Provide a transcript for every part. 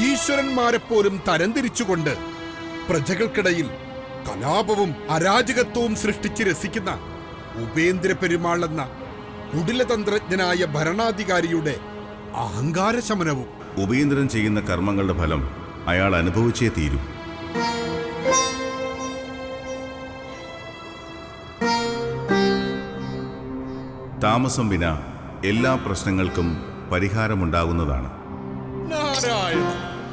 ഈശ്വരന്മാരെപ്പോലും തരംതിരിച്ചുകൊണ്ട് പ്രജകൾക്കിടയിൽ കലാപവും അരാജകത്വവും സൃഷ്ടിച്ച് രസിക്കുന്ന ഉപേന്ദ്ര പെരുമാൾ എന്ന കുടിലതന്ത്രജ്ഞനായ ഭരണാധികാരിയുടെ അഹങ്കാര ശമനവും. ഉപേന്ദ്രൻ ചെയ്യുന്ന കർമ്മങ്ങളുടെ ഫലം അയാൾ അനുഭവിച്ചേ തീരൂ. താമസം വിന എല്ലാ പ്രശ്നങ്ങൾക്കും പരിഹാരമുണ്ടാകുന്നതാണ്. നാരായണ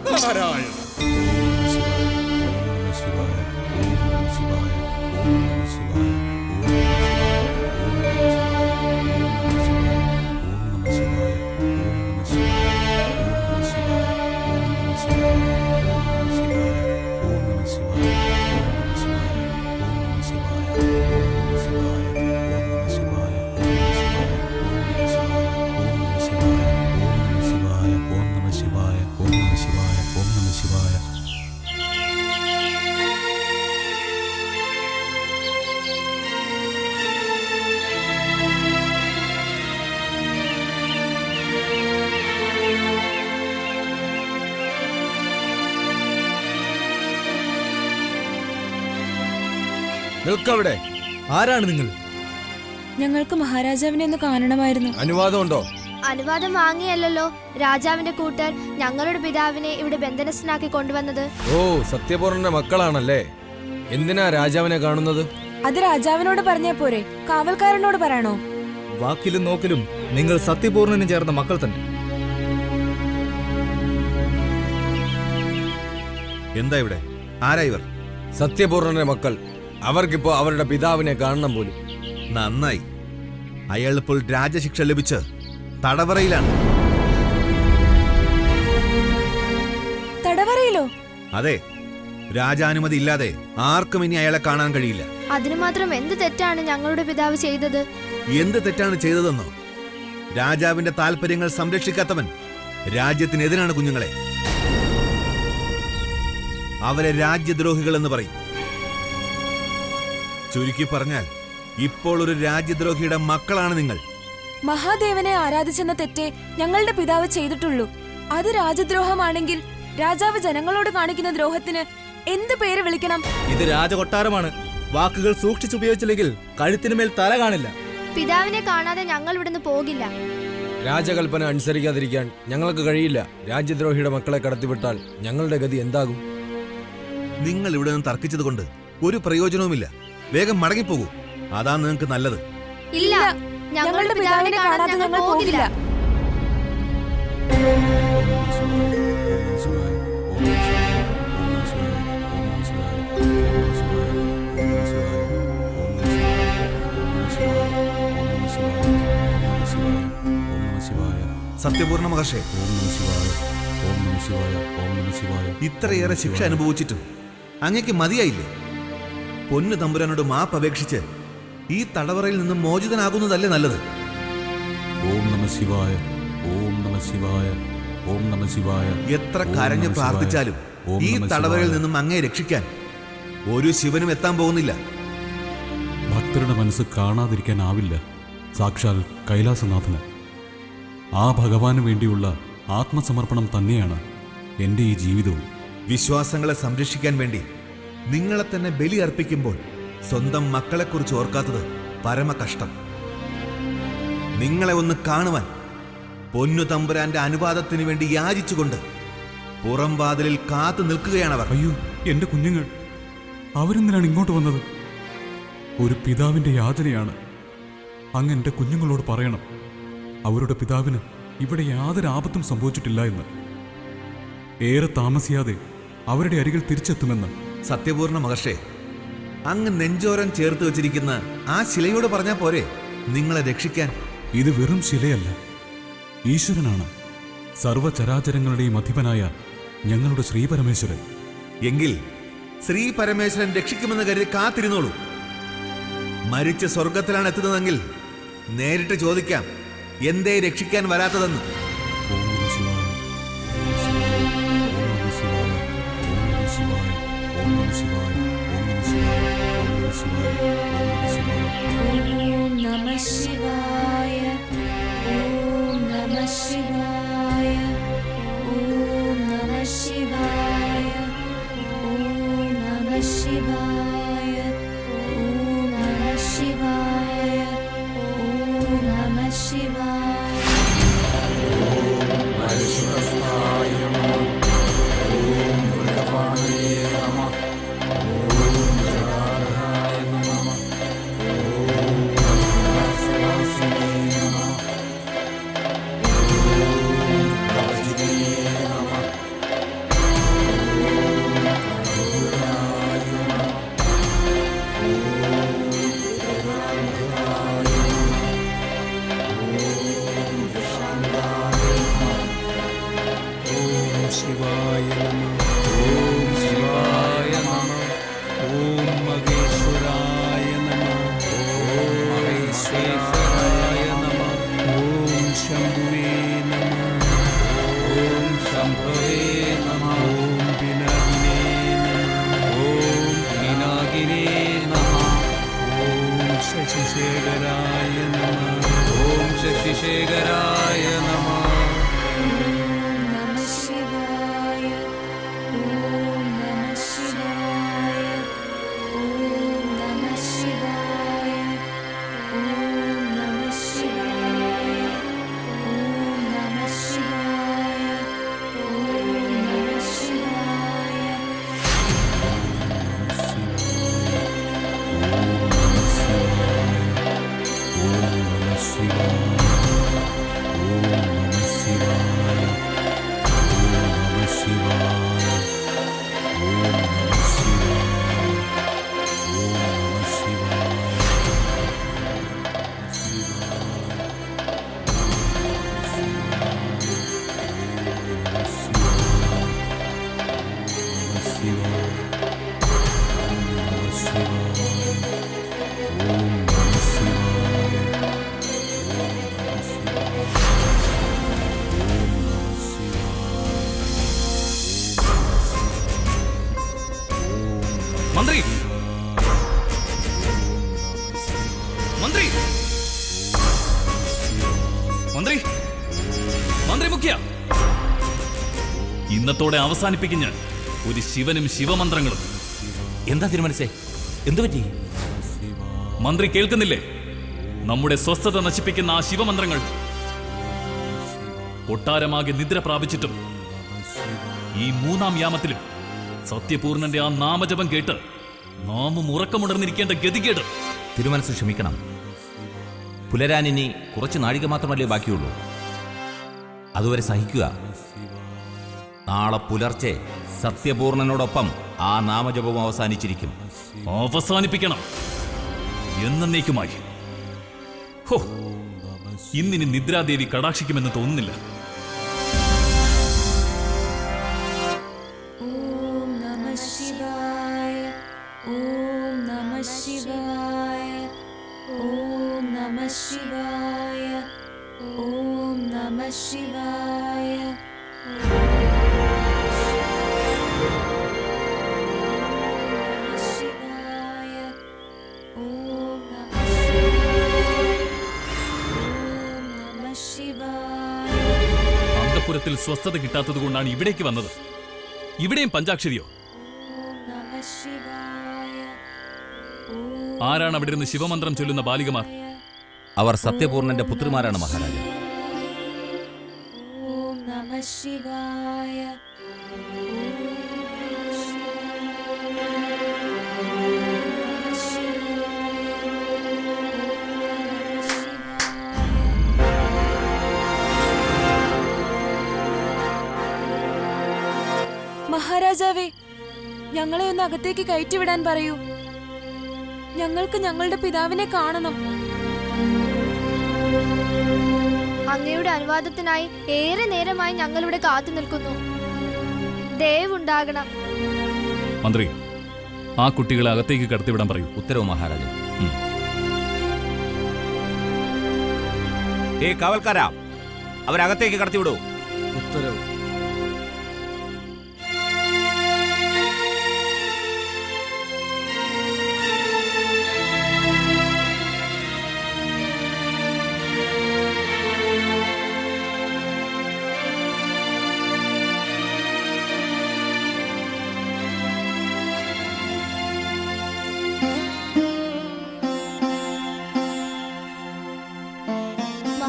നാരായണ. നിൽക്കവിടെ. ആരാണ് നിങ്ങൾ? ഞങ്ങൾക്ക് മഹാരാജാവിനെ ഒന്ന് കാണണമായിരുന്നു. അനുവാദമുണ്ടോ? അനുവാദം വാങ്ങിയല്ലോ രാജാവിന്റെ കൂട്ടർ ഞങ്ങളുടെ പിതാവിനെ ഇവിടെ ബന്ധനസ്ഥനാക്കി കൊണ്ടുവന്നത്. ഓ, സത്യപൂർണന്റെ മക്കളാണല്ലേ. എന്തിനാ രാജാവിനെ കാണുന്നത്? അത് രാജാവിനോട് പറഞ്ഞാ പോരെ, കാവൽക്കാരനോട് പറയണോ? വാക്കിലും നോക്കിലും നിങ്ങൾ സത്യപൂർണന് ചേർന്ന മക്കൾ തന്നെ. എന്താ ഇവിടെ? ആരാ ഇവർ? സത്യപൂർണന്റെ മക്കൾ. അവർക്കിപ്പോ അവരുടെ പിതാവിനെ കാണണം പോലും. നന്നായി. അയാൾ ഇപ്പോൾ രാജശിക്ഷ ലഭിച്ച് തടവറയിലാണ്. തടവറയിലോ? അതെ, രാജാനുമതി ഇല്ലാതെ ആർക്കും ഇനി അയാളെ കാണാൻ കഴിയില്ല. അതിനു മാത്രം എന്ത് തെറ്റാണ് ഞങ്ങളുടെ പിതാവ് ചെയ്തത്? എന്ത് തെറ്റാണ് ചെയ്തതെന്നോ? രാജാവിന്റെ താല്പര്യങ്ങൾ സംരക്ഷിക്കാത്തവൻ രാജ്യത്തിനെതിരാണ് കുഞ്ഞുങ്ങളെ. അവരെ രാജ്യദ്രോഹികൾ എന്ന് പറയും. ചുരുക്കി പറഞ്ഞാൽ ഇപ്പോൾ ഒരു രാജ്യദ്രോഹിയുടെ മക്കളാണ് നിങ്ങൾ. മഹാദേവനെ ആരാധിച്ചെന്ന തെറ്റേ ഞങ്ങളുടെ പിതാവ് ചെയ്തിട്ടുള്ളൂ. അത് രാജദ്രോഹമാണെങ്കിൽ രാജാവ് ജനങ്ങളോട് കാണിക്കുന്ന ദ്രോഹത്തിന് എന്ത് പേര് വിളിക്കണം? ഇത് രാജകൊട്ടാരമാണ്. വാക്കുകൾ സൂക്ഷിച്ചുപയോഗിച്ചില്ലെങ്കിൽ കഴുത്തിനുമേൽ തല കാണില്ല. പിതാവിനെ കാണാതെ ഞങ്ങൾ ഇവിടുന്ന് പോകില്ല. രാജകൽപ്പന അനുസരിക്കാതിരിക്കാൻ ഞങ്ങൾക്ക് കഴിയില്ല. രാജ്യദ്രോഹിയുടെ മക്കളെ കടത്തിവിട്ടാൽ ഞങ്ങളുടെ ഗതി എന്താകും? നിങ്ങൾ ഇവിടെ നിന്ന് തർക്കിച്ചത് കൊണ്ട് ഒരു പ്രയോജനവുമില്ല. വേഗം മടങ്ങിപ്പോകൂ. അതാ നിങ്ങൾക്ക് നല്ലത്. ഇല്ല, ഞങ്ങളുടെ പിതാവിനെ കാണാതെ ഞങ്ങൾ പോകില്ല. സത്യപൂർണ മഹർഷേ, ഇത്രയേറെ ശിക്ഷ അനുഭവിച്ചിട്ടും അങ്ങേക്ക് മതിയായില്ലേ? പൊന്നു തമ്പുരാനോട് മാപ്പ് അപേക്ഷിച്ച് ഈ തടവറയിൽ നിന്നും മോചിതനാകുന്നതല്ലേ നല്ലത്? ഓം നമ ശിവായ, ഓം നമ ശിവായ, ഓം നമ ശിവായ. എത്ര കരഞ്ഞ് പ്രാർത്ഥിച്ചാലും ഈ തടവറയിൽ നിന്നും അങ്ങേ രക്ഷിക്കാൻ ഒരു ശിവനും എത്താൻ പോകുന്നില്ല. ഭക്തരുടെ മനസ്സ് കാണാതിരിക്കാനാവില്ല സാക്ഷാൽ കൈലാസനാഥന്. ആ ഭഗവാന് വേണ്ടിയുള്ള ആത്മസമർപ്പണം തന്നെയാണ് എൻ്റെ ഈ ജീവിതവും. വിശ്വാസങ്ങളെ സംരക്ഷിക്കാൻ വേണ്ടി നിങ്ങളെ തന്നെ ബലി അർപ്പിക്കുമ്പോൾ സ്വന്തം മക്കളെക്കുറിച്ച് ഓർക്കാത്തത് പരമ കഷ്ടം. നിങ്ങളെ ഒന്ന് കാണുവാൻ പൊന്നു തമ്പുരാന്റെ അനുവാദത്തിന് വേണ്ടി യാചിച്ചുകൊണ്ട് പുറം വാതിലിൽ കാത്തു നിൽക്കുകയാണവർ. അയ്യോ, എൻ്റെ കുഞ്ഞുങ്ങൾ, അവരെന്തിനാണ് ഇങ്ങോട്ട് വന്നത്? ഒരു പിതാവിൻ്റെ യാതനയാണ്. അങ്ങ് എൻ്റെ കുഞ്ഞുങ്ങളോട് പറയണം, അവരുടെ പിതാവിന് ഇവിടെ യാതൊരു ആപത്തും സംഭവിച്ചിട്ടില്ല എന്ന്. ഏറെ താമസിയാതെ അവരുടെ അരികിൽ തിരിച്ചെത്തുമെന്ന്. സത്യപൂർണ മഹർഷേ, അങ്ങ് നെഞ്ചോരം ചേർത്ത് വെച്ചിരിക്കുന്ന ആ ശിലയോട് പറഞ്ഞാൽ പോരെ നിങ്ങളെ രക്ഷിക്കാൻ? ഇത് വെറും ശിലയല്ല, ഈശ്വരനാണ്. സർവചരാചരങ്ങളുടെയും അധിപനായ ഞങ്ങളുടെ ശ്രീപരമേശ്വരൻ. എങ്കിൽ ശ്രീ പരമേശ്വരൻ രക്ഷിക്കുമെന്ന് കരുതി കാത്തിരുന്നോളൂ. മരിച്ച് സ്വർഗത്തിലാണ് എത്തുന്നതെങ്കിൽ നേരിട്ട് ചോദിക്കാം, എന്തേ രക്ഷിക്കാൻ വരാത്തതെന്ന്. ഓം നമ ശിവായ, ഓം നമ ശിവായ, ഓം നമ ശിവായ, ഓം നമ ശിവായ, ഓം നമ ശിവായ, ഓം നമ ശിവായ, ഓം നമ ശിവായ. ഓം നമഃ ശിവായ, ഓം നമഃ ശംഭവേ നമഃ. ഓം പിനാകിനേ നമഃ. ഓം പിനാകിനേ നമഃ. ഓം ശശിശേഖരായ നമഃ. ഓം ശശിശേഖരായ നമഃ. നമഃ ശിവായ. ഓം നമഃ ശിവായ. ഓം നമഃ ശിവായ. ഓം നമഃ ശിവായ. ഓം നമഃ ശിവായ. ഓം നമഃ ശിവായ. മന്ത്രി മന്ത്രി മന്ത്രി മന്ത്രി മുഖ്യ, ഇന്നത്തോടെ അവസാനിപ്പിക്കും ഞാൻ ഒരു ശിവനും ശിവമന്ത്രങ്ങളും. എന്താ തിരുമനസേ, എന്തു പറ്റി? മന്ത്രി കേൾക്കുന്നില്ലേ? നമ്മുടെ സ്വസ്ഥത നശിപ്പിക്കുന്ന ആ ശിവമന്ത്രങ്ങൾ കൊട്ടാരമാകെ നിദ്ര പ്രാപിച്ചിട്ടും ഈ 3-ാം യാമത്തിലും സത്യപൂർണന്റെ ആ നാമജപം കേട്ട് നാമും ഉറക്കമുണർന്നിരിക്കേണ്ട ഗതികേട്. തിരുമനസ് ക്ഷമിക്കണം. പുലരാൻ ഇനി കുറച്ച് നാഴിക മാത്രമല്ലേ ബാക്കിയുള്ളൂ. അതുവരെ സഹിക്കുക. നാളെ പുലർച്ചെ സത്യപൂർണനോടൊപ്പം ആ നാമജപവും അവസാനിച്ചിരിക്കും. അവസാനിപ്പിക്കണം എന്നേക്കുമായി. ഹോ, ഇന്നിനി നിദ്രാദേവി കടാക്ഷിക്കുമെന്ന് തോന്നുന്നില്ല. ഓം നമഃ ശിവായ. ഓം നമഃ ശിവായ. ഓം നമഃ ശിവായ. ഓം നമഃ ശിവായ. ഓം നമഃ ശിവായ. അന്തഃപുരത്തിൽ സ്വസ്ഥത കിട്ടാത്തത് കൊണ്ടാണ് ഇവിടേക്ക് വന്നത്. ഇവിടെയും പഞ്ചാക്ഷരിയോ? ഓം നമഃ ശിവായ. ഓം ആരാണ് അവിടെ ഇരുന്ന് ശിവമന്ത്രം ചൊല്ലുന്ന ബാലികമാർ? അവർ സത്യപൂർണന്റെ പുത്രിമാരാണ് മഹാരാജ. ഓം നമഃ ശിവായ. മഹാരാജാവേ, ഞങ്ങളെ ഒന്ന് അകത്തേക്ക് കയറ്റിവിടാൻ പറയൂ. ഞങ്ങൾക്ക് ഞങ്ങളുടെ പിതാവിനെ കാണണം. അങ്ങയുടെ അനുവാദത്തിനായി ഏറെ നേരമായി ഞങ്ങളിവിടെ കാത്തു നിൽക്കുന്നു. ദയവുണ്ടാകണം. മന്ത്രി, ആ കുട്ടികളെ അകത്തേക്ക് കടത്തിവിടാൻ പറയൂ. ഉത്തരവ് മഹാരാജൻ. കാവൽക്കാരാ, അവരകത്തേക്ക് കടത്തിവിടൂ. ഉത്തരവ്.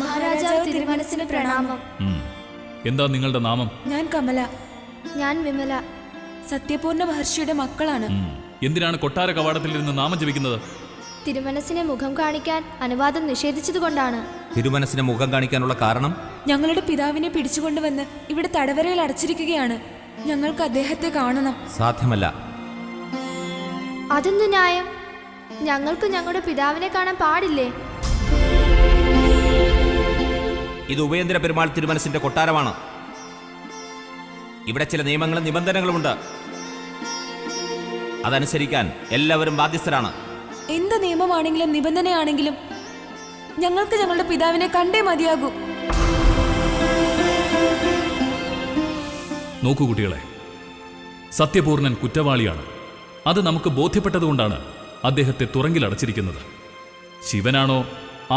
മഹാരാജാവ് തിരുമനസിന് പ്രണാമം. എന്താ നിങ്ങളുടെ നാമം? ഞാൻ കമല. ഞാൻ വിമല. സത്യപൂർണ മഹർഷിയുടെ മക്കളാണ്. എന്തിനാണ് കൊട്ടാര കവാടത്തിൽ നിന്ന് നാമം ജപിക്കുന്നത്? തിരുമനസിനെ മുഖം കാണിക്കാൻ അനുവാദം നിഷേധിച്ചതുകൊണ്ടാണ്. തിരുമനസിനെ മുഖം കാണിക്കാനുള്ള കാരണം? ഞങ്ങളുടെ പിതാവിനെ പിടിച്ചുകൊണ്ടുവന്ന് ഇവിടെ തടവറയിൽ അടച്ചിരിക്കുകയാണ്. ഞങ്ങൾക്ക് അദ്ദേഹത്തെ കാണണം. സാധ്യമല്ല. അതെന്തു ന്യായം? ഞങ്ങൾക്ക് ഞങ്ങളുടെ പിതാവിനെ കാണാൻ പാടില്ലേ? ഇത് ഉപേന്ദ്ര പെരുമാൾ തിരുമനസിന്റെ കൊട്ടാരമാണ്. ഇവിടെ ചില നിയമങ്ങളും നിബന്ധനകളുമുണ്ട്. അതനുസരിക്കാൻ എല്ലാവരും ബാധ്യസ്ഥരാണ്. എന്ത് നിയമമാണെങ്കിലും നിബന്ധനയാണെങ്കിലും ഞങ്ങൾക്ക് ഞങ്ങളുടെ പിതാവിനെ കണ്ടേ മതിയാകൂ. നോക്കൂ കുട്ടികളെ, സത്യപൂർണൻ കുറ്റവാളിയാണ്. അത് നമുക്ക് ബോധ്യപ്പെട്ടതുകൊണ്ടാണ് അദ്ദേഹത്തെ തുറങ്കിലടച്ചിരിക്കുന്നത്. ശിവനാണോ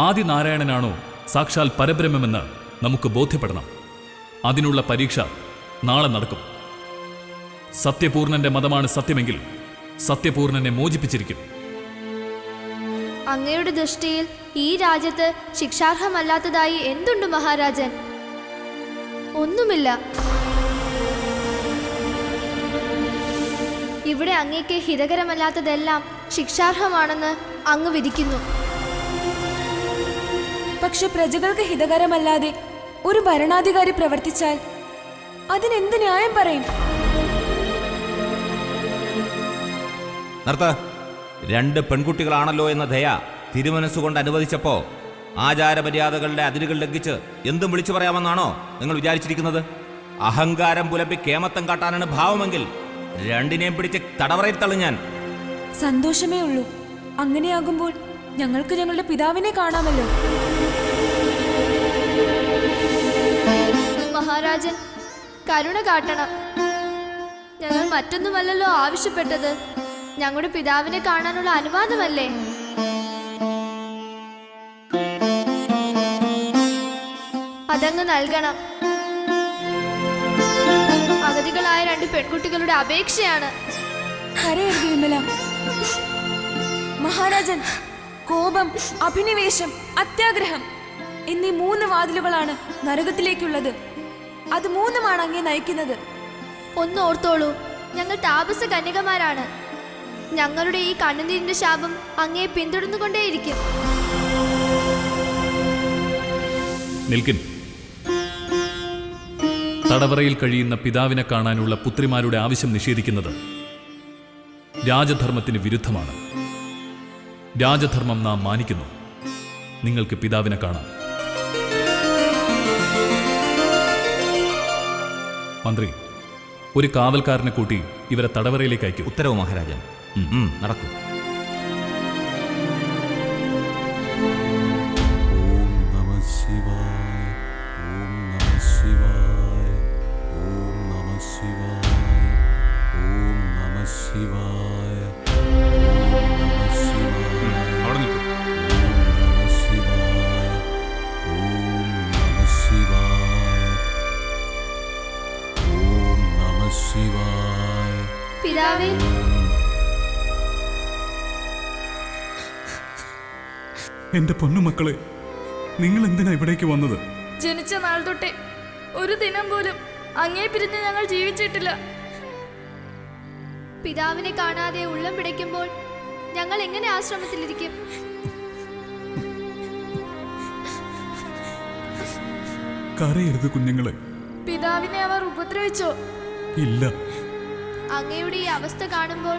ആദിനാരായണനാണോ സാക്ഷാൽ പരബ്രഹ്മമെന്ന് നമുക്ക് ബോധ്യപ്പെടണം. അതിനുള്ള പരീക്ഷ നാളെ നടക്കും. സത്യപൂർണന്റെ മതമാണ് സത്യമെങ്കിൽ സത്യപൂർണനെ മോചിപ്പിച്ചിരിക്കും. അങ്ങയുടെ ദൃഷ്ടിയിൽ ഈ രാജ്യത്ത് ശിക്ഷാർഹമല്ലാത്തതായി എന്തുണ്ട് മഹാരാജൻ? ഒന്നുമില്ല. ഇവിടെ അങ്ങേക്ക് ഹിതകരമല്ലാത്തതെല്ലാം ശിക്ഷാർഹമാണെന്ന് അങ്ങ് വിധിക്കുന്നു. പക്ഷെ പ്രജകൾക്ക് ഹിതകരമല്ലാതെ ഒരു ഭരണാധികാരി പ്രവർത്തിച്ചാൽ അതിനെന്ത് ന്യായം പറയും? നിർത്ത. 2 പെൺകുട്ടികളാണല്ലോ എന്ന ദയ തിരുമനസ്സുകൊണ്ട് അനുവദിച്ചപ്പോ ആചാരമര്യാദകളുടെ അതിരുകൾ ലംഘിച്ച് എന്തും വിളിച്ചു പറയാമെന്നാണോ നിങ്ങൾ വിചാരിച്ചിരിക്കുന്നത്? അഹങ്കാരം പുലപ്പി കേമത്തം കാട്ടാനാണ് ഭാവമെങ്കിൽ 2നെയും പിടിച്ച് തടവറയിൽ തള്ളു ഞാൻ. സന്തോഷമേ ഉള്ളൂ. അങ്ങനെയാകുമ്പോൾ ഞങ്ങൾക്ക് ഞങ്ങളുടെ പിതാവിനെ കാണാമല്ലോ. മഹാരാജൻ, കരുണ കാട്ടണം. ഞങ്ങൾ മറ്റൊന്നുമല്ലല്ലോ ആവശ്യപ്പെട്ടത്. ഞങ്ങളുടെ പിതാവിനെ കാണാനുള്ള അനുവാദമല്ലേ? അതങ്ങ് നൽകണം. അഗതികളായ 2 പെൺകുട്ടികളുടെ അപേക്ഷയാണ്. കരയരുത് വിമല. മഹാരാജൻ, കോപം, അഭിനിവേശം, അത്യാഗ്രഹം എന്നീ 3 വാതിലുകളാണ് നരകത്തിലേക്കുള്ളത്. അത് 3മാണ് അങ്ങേ നയിക്കുന്നത്. ഒന്ന് ഓർത്തോളൂ, ഞങ്ങൾ താപസ കന്യകമാരാണ്. ഞങ്ങളുടെ ഈ കണ്ണുനീരിന്റെ ശാപം അങ്ങയെ പിന്തുടർന്നുകൊണ്ടേയിരിക്കും. നിൽക്കിൻ. തടവറയിൽ കഴിയുന്ന പിതാവിനെ കാണാനുള്ള പുത്രിമാരുടെ ആവശ്യം നിഷേധിക്കുന്നത് രാജധർമ്മത്തിന് വിരുദ്ധമാണ്. രാജധർമ്മം നാം മാനിക്കുന്നു. നിങ്ങൾക്ക് പിതാവിനെ കാണാം. മന്ത്രി, ഒരു കാവൽക്കാരനെ കൂട്ടി ഇവരെ തടവറയിലേക്ക് അയക്കൂ. ഉത്തരവ് മഹാരാജൻ. നടക്കൂ. അവിടെ നിൽക്കൂ. പിതാവേ, എന്റെ പൊന്നുമക്കളെ, നിങ്ങൾ എന്തിനാ ഇവിടേക്ക് വന്നത്? ജനിച്ച നാൾ തൊട്ടേ ഒരു ദിനം പോലും അങ്ങേ പിരിഞ്ഞ് ഞങ്ങൾ ജീവിച്ചിട്ടില്ല. പിതാവിനെ കാണാതെ ഉള്ളം പിടയ്ക്കുമ്പോൾ ഞങ്ങൾ എങ്ങനെ ആശ്രമത്തിലിരിക്കും? കരയരുത് കുഞ്ഞുങ്ങളെ. പിതാവിനെ അവർ ഉപദ്രവിച്ചോ? ഇല്ല. അങ്ങയുടെ ഈ അവസ്ഥ കാണുമ്പോൾ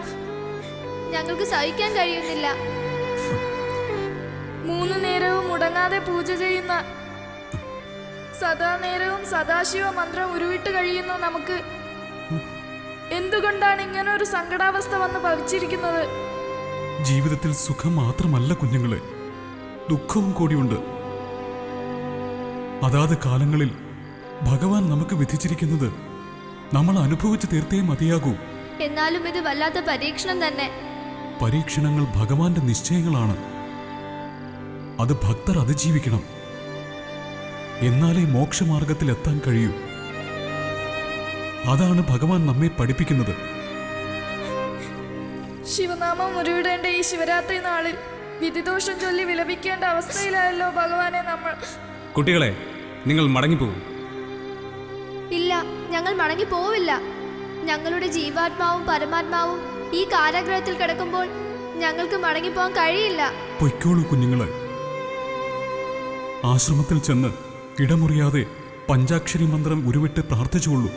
ഞങ്ങൾക്ക് സഹിക്കാൻ കഴിയുന്നില്ല. 3 നേരവും മുടങ്ങാതെ പൂജ ചെയ്യുന്ന, സദാ നേരവും സദാശിവ മന്ത്രം ഉരുവിട്ട് കഴിയുന്ന നമുക്ക് എന്തുകൊണ്ടാണ് ഇങ്ങനെ ഒരു സങ്കടാവസ്ഥ വന്ന് ഭവിച്ചിരിക്കുന്നത്? ജീവിതത്തിൽ സുഖം മാത്രമല്ല കുഞ്ഞുങ്ങളെ, ദുഃഖവും കൂടിയുണ്ട്. അതാത് കാലങ്ങളിൽ ഭഗവാൻ നമുക്ക് വിധിച്ചിരിക്കുന്നത് നമ്മൾ അനുഭവിച്ചു തീർത്തേ മതിയാകൂ. എന്നാലും ഇത് വല്ലാത്ത പരീക്ഷണം തന്നെ. പരീക്ഷണങ്ങൾ ഭഗവാന്റെ നിശ്ചയങ്ങളാണ്. അത് ഭക്തർ അതിജീവിക്കണം. എന്നാലേ മോക്ഷമാർഗത്തിൽ എത്താൻ കഴിയൂ. അതാണ് ഭഗവാൻ നമ്മെ പഠിപ്പിക്കുന്നത്. ശിവനാമം ഉരുവിടേണ്ട ഈ ശിവരാത്രി നാളിൽ വിധിദോഷം ചൊല്ലി വിലപിക്കേണ്ട അവസ്ഥയിലായല്ലോ ഭഗവാനെ നമ്മൾ. കുട്ടികളെ, നിങ്ങൾ മടങ്ങിപ്പോകും. ഇല്ല, ഞങ്ങൾ മടങ്ങി പോവില്ല. ഞങ്ങളുടെ ജീവാത്മാവും പരമാത്മാവും ഈ കാരാഗ്രഹത്തിൽ കിടക്കുമ്പോൾ ഞങ്ങൾക്ക് മടങ്ങിപ്പോകാൻ കഴിയില്ല. പൊയ്ക്കോളൂ കുഞ്ഞുങ്ങളെ. ആശ്രമത്തിൽ ചെന്ന് ഇടമുറിയാതെ പഞ്ചാക്ഷരി മന്ത്രം ഉരുവിട്ട് പ്രാർത്ഥിച്ചുകൊള്ളൂ.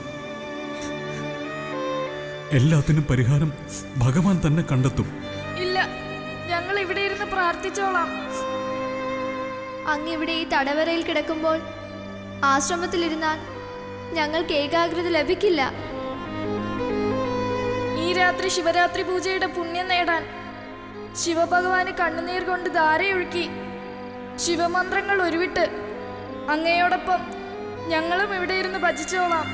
എല്ലാത്തിനും പരിഹാരം ഭഗവാൻ തന്നെ കണ്ടെത്തും. ഇല്ല, ഞങ്ങൾ ഇവിടെ ഇരുന്ന് പ്രാർത്ഥിച്ചോളാം. അങ്ങിവിടെ ഈ തടവറയിൽ കിടക്കുമ്പോൾ ആശ്രമത്തിലിരുന്നാൽ ഞങ്ങൾക്ക് ഏകാഗ്രത ലഭിക്കില്ല. ഈ രാത്രി ശിവരാത്രി പൂജയുടെ പുണ്യം നേടാൻ ശിവഭഗവാന് കണ്ണുനീർ കൊണ്ട് ധാരയൊഴുക്കി ശിവമന്ത്രങ്ങൾ ഉരുവിട്ട് അങ്ങയോടൊപ്പം ഞങ്ങളും ഇവിടെ ഇരുന്ന് ഭജിച്ചോളാം.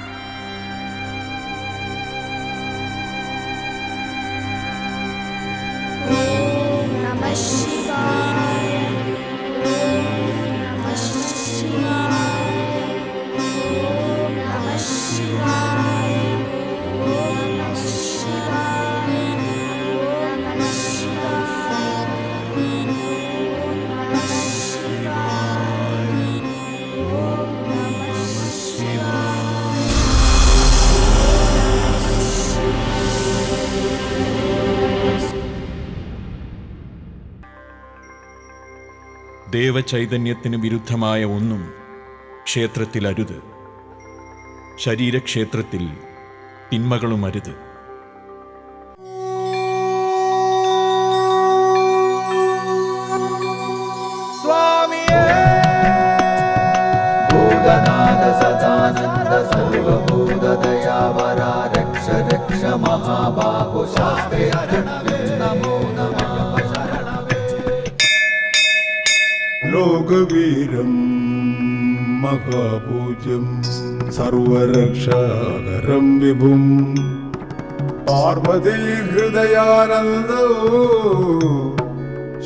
ദേവചൈതന്യത്തിന് വിരുദ്ധമായ ഒന്നും ക്ഷേത്രത്തിൽ അരുത്. ശരീരക്ഷേത്രത്തിൽ തിന്മകളും അരുത്. ലോകവീരം മഹാപൂജ്യം സർവരക്ഷാകരം വിഭും പാർവതീ ഹൃദയാനന്ദോ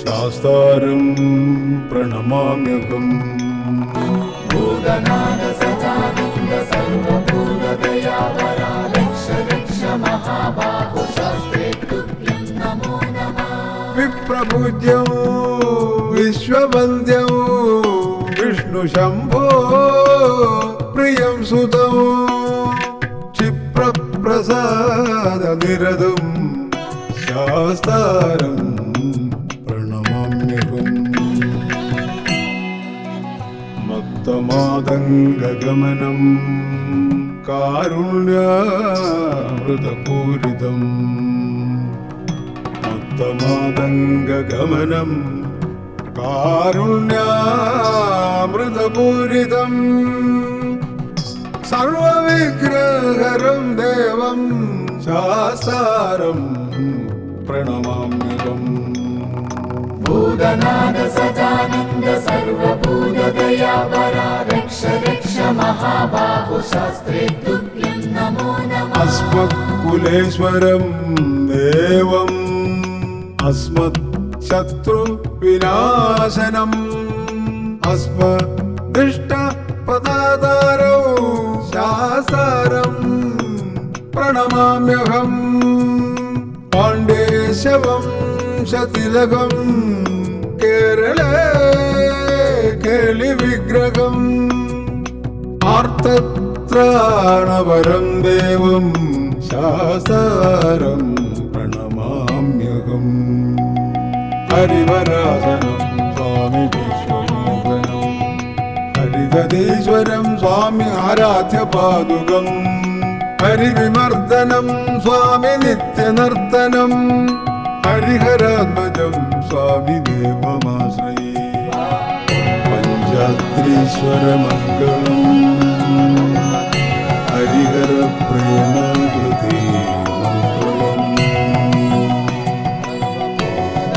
ശാസ്താരം പ്രണമാമ്യഹം. വിപ്രപൂജ്യം വിശ്വവന്ദ്യം വിഷ്ണു ശംഭോ പ്രിയം സുതം ക്ഷിപ്രപ്രസാദ നിരതം ശാസ്താരം പ്രണമാമ്യഹം. മത്തമാതംഗഗമനം കാരുണ്യാമൃതപൂരിതം മത്തമാതംഗഗമനം കാരുണ്യാമൃതപൂരിതം സർവവിഗ്രഹരം ദേവം ശാസ്താരം പ്രണമാമ്യഹം. ഭൂതനാഥ സദാനന്ദ സർവഭൂതദയാപര രക്ഷ രക്ഷ മഹാബാഹു ശാസ്ത്രേ തുഭ്യം നമോ നമഃ. അസ്മത്കുലേശ്വരം ദേവം അസ്മത് ശത്രു വിനാശനം അസ്മദിഷ്ട പദാതാരോ ശാസ്താരം പ്രണമാമ്യഹം. പാണ്ഡേശവം ശതിലകം കേരളേ കേളി വിഗ്രഹം ആർത്തത്രാണവരം ദേവം ശാസ്താരം പ്രണമാമ്യഹം. ഹരിവരാസനം സ്വാമി വിശ്വമോഹനം ഹരിതീശ്വരം സ്വാമി ആരാധ്യ പാദുകം ഹരിവിമർദ്ദനം സ്വാമി നിത്യനർത്തനം ഹരിഹരാത്മജം സ്വാമി ദേവമാശ്രയേ. പഞ്ചാത്രീശ്വരമംഗളം ഹരിഹര പ്രേമകൃതി മംഗളം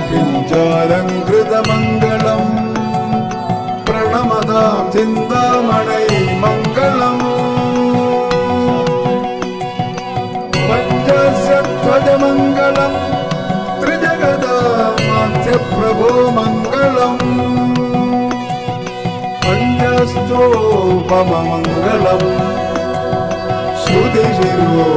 കിഞ്ചാലങ്കൃതമംഗളം പ്രണമതാം ചിന്താമണൈ മംഗളം. പഞ്ചസധ്വജമംഗളം ത്രിജഗദാമാധ്യപ്രഭോ മംഗളം പഞ്ചസ്തോപമംഗളം ശ്രുതിശിരോ